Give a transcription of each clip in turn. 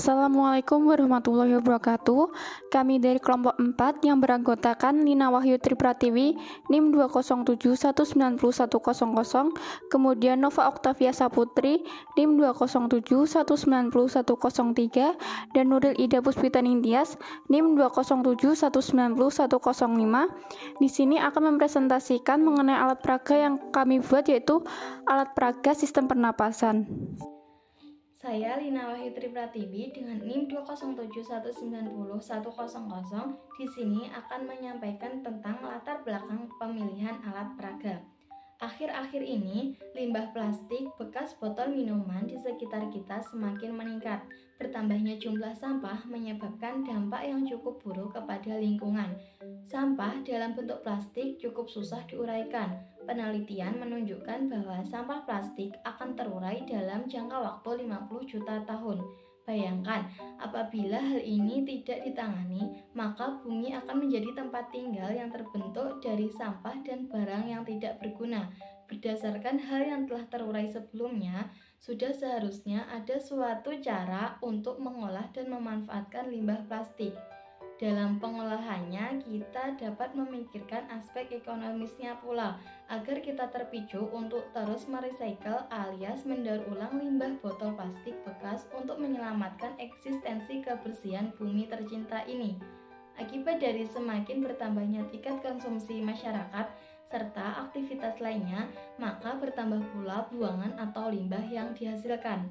Assalamualaikum warahmatullahi wabarakatuh. Kami dari kelompok 4 yang beranggotakan Lina Wahyu Tripratiwi, NIM 207190100, kemudian Nova Oktavia Saputri, NIM 207190103, dan Nuril Ida Puspita Ningtyas, NIM 207190105. Di sini akan mempresentasikan mengenai alat peraga yang kami buat, yaitu alat peraga sistem pernapasan. Saya Lina Wahyu Tripratiwi dengan NIM 207190100 di sini akan menyampaikan tentang latar belakang pemilihan alat peraga. Akhir-akhir ini, limbah plastik bekas botol minuman di sekitar kita semakin meningkat. Bertambahnya jumlah sampah menyebabkan dampak yang cukup buruk kepada lingkungan. Sampah dalam bentuk plastik cukup susah diuraikan. Penelitian menunjukkan bahwa sampah plastik akan terurai dalam jangka waktu 50 juta tahun. Bayangkan, apabila hal ini tidak ditangani, maka bumi akan menjadi tempat tinggal yang terbentuk dari sampah dan barang yang tidak berguna. Berdasarkan hal yang telah terurai sebelumnya, sudah seharusnya ada suatu cara untuk mengolah dan memanfaatkan limbah plastik. Dalam pengolahannya, kita dapat memikirkan aspek ekonomisnya pula, agar kita terpicu untuk terus merecycle alias mendaur ulang limbah botol plastik bekas untuk menyelamatkan eksistensi kebersihan bumi tercinta ini. Akibat dari semakin bertambahnya tingkat konsumsi masyarakat serta aktivitas lainnya, maka bertambah pula buangan atau limbah yang dihasilkan.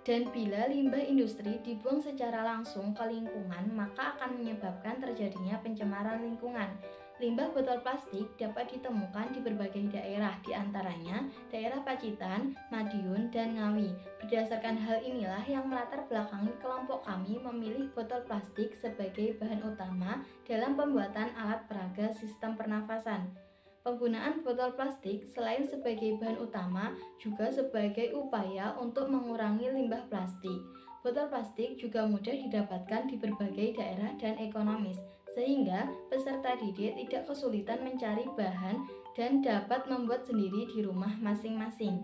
Dan bila limbah industri dibuang secara langsung ke lingkungan, maka akan menyebabkan terjadinya pencemaran lingkungan. Limbah botol plastik dapat ditemukan di berbagai daerah, di antaranya daerah Pacitan, Madiun, dan Ngawi. Berdasarkan hal inilah yang melatar belakangi kelompok kami memilih botol plastik sebagai bahan utama dalam pembuatan alat peraga sistem pernafasan. Penggunaan botol plastik selain sebagai bahan utama juga sebagai upaya untuk mengurangi limbah plastik. Botol plastik juga mudah didapatkan di berbagai daerah dan ekonomis, sehingga peserta didik tidak kesulitan mencari bahan dan dapat membuat sendiri di rumah masing-masing.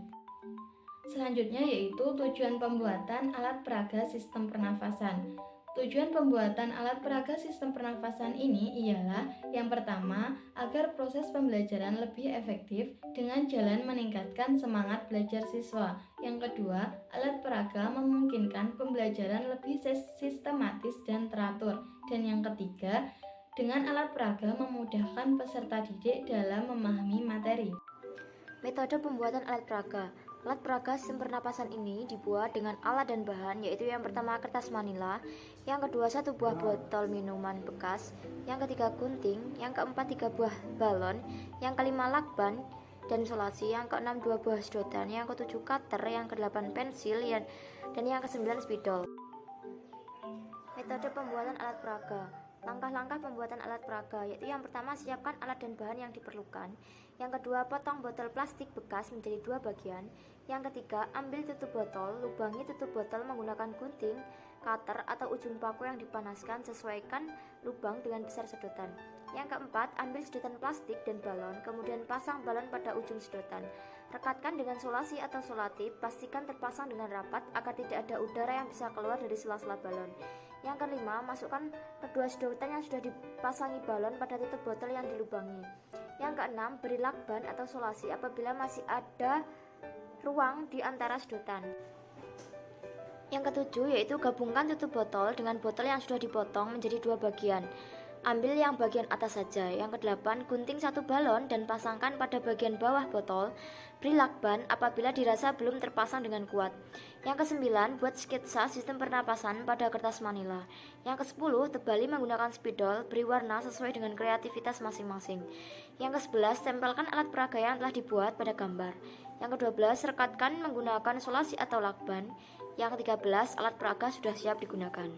Selanjutnya yaitu tujuan pembuatan alat peraga sistem pernafasan. Tujuan pembuatan alat peraga sistem pernafasan ini ialah yang pertama, agar proses pembelajaran lebih efektif dengan jalan meningkatkan semangat belajar siswa. Yang kedua, alat peraga memungkinkan pembelajaran lebih sistematis dan teratur. Dan yang ketiga, dengan alat peraga memudahkan peserta didik dalam memahami materi. Metode pembuatan alat peraga. Alat peraga sistem pernapasan ini dibuat dengan alat dan bahan, yaitu yang pertama kertas manila, yang kedua 1 buah botol minuman bekas, yang ketiga gunting, yang keempat 3 buah balon, yang kelima lakban dan solasi, yang keenam 2 buah sedotan, yang ketujuh cutter, yang kedelapan pensil, dan yang kesembilan spidol. Metode pembuatan alat peraga. Langkah-langkah pembuatan alat peraga, yaitu yang pertama siapkan alat dan bahan yang diperlukan, yang kedua potong botol plastik bekas menjadi 2 bagian, yang ketiga ambil tutup botol, lubangi tutup botol menggunakan gunting, cutter atau ujung paku yang dipanaskan, sesuaikan lubang dengan besar sedotan. Yang keempat, ambil sedotan plastik dan balon, kemudian pasang balon pada ujung sedotan. Rekatkan dengan solasi atau solatip, pastikan terpasang dengan rapat agar tidak ada udara yang bisa keluar dari sela-sela balon. Yang kelima, masukkan kedua sedotan yang sudah dipasangi balon pada tutup botol yang dilubangi. Yang keenam, beri lakban atau solasi apabila masih ada ruang di antara sedotan. Yang ketujuh, yaitu gabungkan tutup botol dengan botol yang sudah dipotong menjadi 2 bagian. Ambil yang bagian atas saja. Yang kedelapan, gunting 1 balon dan pasangkan pada bagian bawah botol. Beri lakban apabila dirasa belum terpasang dengan kuat. Yang kesembilan, buat sketsa sistem pernapasan pada kertas manila. Yang kesepuluh, tebali menggunakan spidol, beri warna sesuai dengan kreativitas masing-masing. Yang ke-11, tempelkan alat peraga yang telah dibuat pada gambar. Yang ke-12, rekatkan menggunakan solasi atau lakban. Yang ke-13, alat peraga sudah siap digunakan.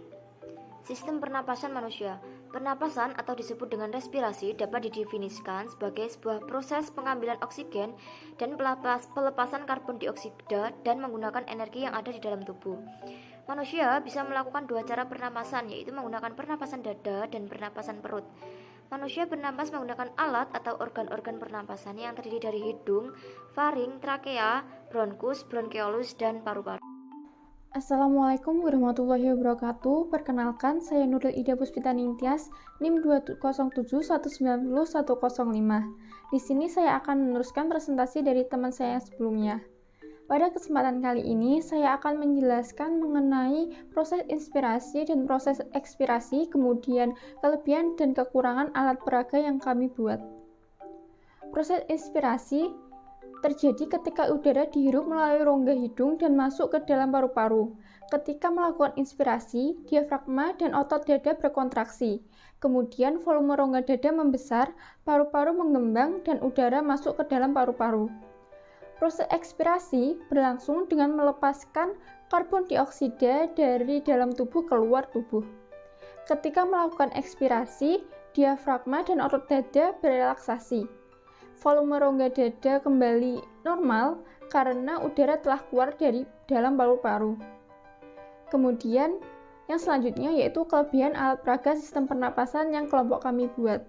Sistem pernapasan manusia. Pernapasan atau disebut dengan respirasi dapat didefinisikan sebagai sebuah proses pengambilan oksigen dan pelepasan karbon dioksida dan menggunakan energi yang ada di dalam tubuh. Manusia bisa melakukan 2 cara pernapasan, yaitu menggunakan pernapasan dada dan pernapasan perut. Manusia bernapas menggunakan alat atau organ-organ pernapasan yang terdiri dari hidung, faring, trakea, bronkus, bronkeolus, dan paru-paru. Assalamualaikum warahmatullahi wabarakatuh. Perkenalkan, saya Nuril Ida Puspita Ningtyas, NIM 207190105. Di sini saya akan meneruskan presentasi dari teman saya yang sebelumnya. Pada kesempatan kali ini, saya akan menjelaskan mengenai proses inspirasi dan proses ekspirasi, kemudian kelebihan dan kekurangan alat peraga yang kami buat. Proses inspirasi terjadi ketika udara dihirup melalui rongga hidung dan masuk ke dalam paru-paru. Ketika melakukan inspirasi, diafragma dan otot dada berkontraksi. Kemudian volume rongga dada membesar, paru-paru mengembang, dan udara masuk ke dalam paru-paru. Proses ekspirasi berlangsung dengan melepaskan karbon dioksida dari dalam tubuh keluar tubuh. Ketika melakukan ekspirasi, diafragma dan otot dada berelaksasi. Volume rongga dada kembali normal karena udara telah keluar dari dalam paru-paru. Kemudian, yang selanjutnya yaitu kelebihan alat peraga sistem pernapasan yang kelompok kami buat.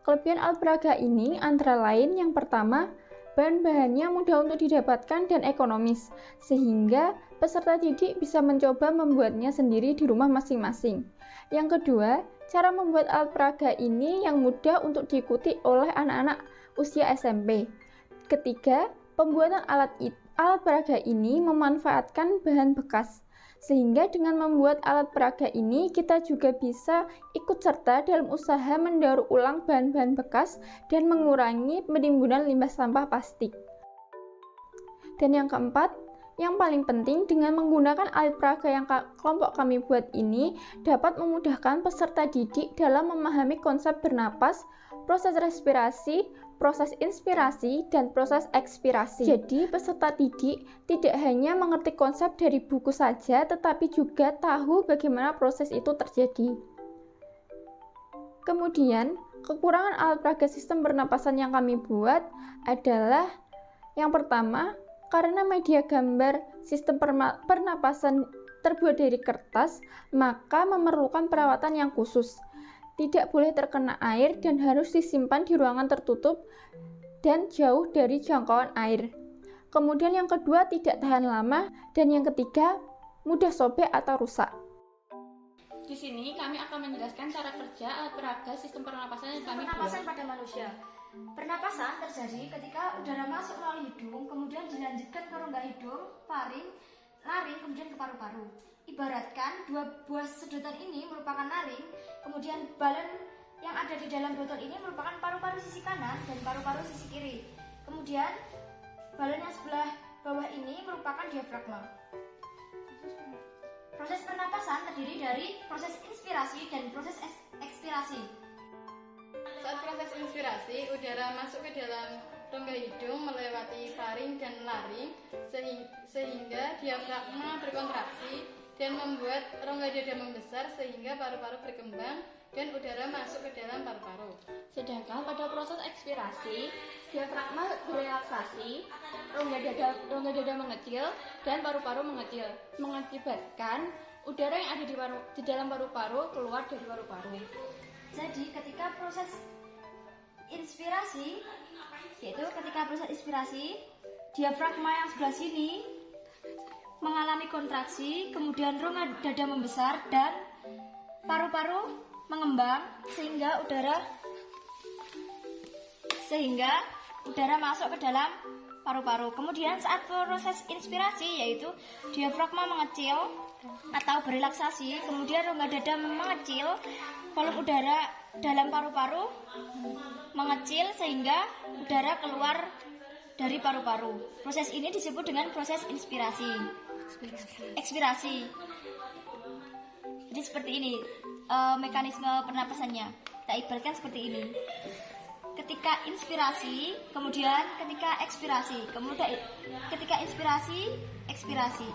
Kelebihan alat peraga ini antara lain yang pertama, bahan-bahannya mudah untuk didapatkan dan ekonomis, sehingga peserta didik bisa mencoba membuatnya sendiri di rumah masing-masing. Yang kedua, cara membuat alat peraga ini yang mudah untuk diikuti oleh anak-anak usia SMP. Ketiga, pembuatan alat peraga ini memanfaatkan bahan bekas, sehingga dengan membuat alat peraga ini kita juga bisa ikut serta dalam usaha mendaur ulang bahan-bahan bekas dan mengurangi penimbunan limbah sampah plastik. Dan yang keempat, yang paling penting, dengan menggunakan alat peraga yang kelompok kami buat ini dapat memudahkan peserta didik dalam memahami konsep bernapas, proses respirasi, proses inspirasi, dan proses ekspirasi. Jadi, peserta didik tidak hanya mengerti konsep dari buku saja, tetapi juga tahu bagaimana proses itu terjadi. Kemudian, kekurangan alat peraga sistem pernapasan yang kami buat adalah yang pertama, karena media gambar sistem pernapasan terbuat dari kertas, maka memerlukan perawatan yang khusus. Tidak boleh terkena air dan harus disimpan di ruangan tertutup dan jauh dari jangkauan air. Kemudian yang kedua, tidak tahan lama, dan yang ketiga, mudah sobek atau rusak. Di sini kami akan menjelaskan cara kerja alat peraga sistem pernapasan yang kami buat. Pernapasan pada manusia. Pernapasan terjadi ketika udara masuk melalui hidung, kemudian dilanjutkan ke rongga hidung, faring, laring, kemudian ke paru-paru. Ibaratkan dua buah sedotan ini merupakan laring, kemudian balon yang ada di dalam botol ini merupakan paru-paru sisi kanan dan paru-paru sisi kiri. Kemudian balon yang sebelah bawah ini merupakan diafragma. Proses pernapasan terdiri dari proses inspirasi dan proses ekspirasi. Saat proses inspirasi, udara masuk ke dalam rongga hidung melewati faring dan laring sehingga diafragma berkontraksi dan membuat rongga dada membesar sehingga paru-paru berkembang dan udara masuk ke dalam paru-paru. Sedangkan pada proses ekspirasi, diafragma berelaksasi, rongga dada mengecil, dan paru-paru mengecil, mengakibatkan udara yang ada di dalam paru-paru keluar dari paru-paru. Jadi ketika proses inspirasi, diafragma yang sebelah sini mengalami kontraksi, kemudian rongga dada membesar dan paru-paru mengembang sehingga udara masuk ke dalam paru-paru. Kemudian saat proses inspirasi, yaitu diafragma mengecil atau berelaksasi, kemudian rongga dada mengecil, volume udara dalam paru-paru mengecil sehingga udara keluar dari paru-paru. Proses ini disebut dengan proses ekspirasi. Jadi seperti ini mekanisme pernapasannya. Kita ibaratkan seperti ini. Ketika inspirasi, kemudian ketika ekspirasi, kemudian ketika inspirasi, ekspirasi.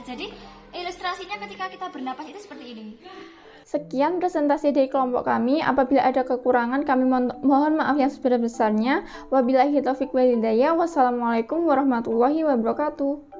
Jadi ilustrasinya ketika kita bernapas itu seperti ini. Sekian presentasi dari kelompok kami. Apabila ada kekurangan, kami mohon maaf yang sebesar-besarnya. Wabillahi taufiq wal hidayah. Wassalamualaikum warahmatullahi wabarakatuh.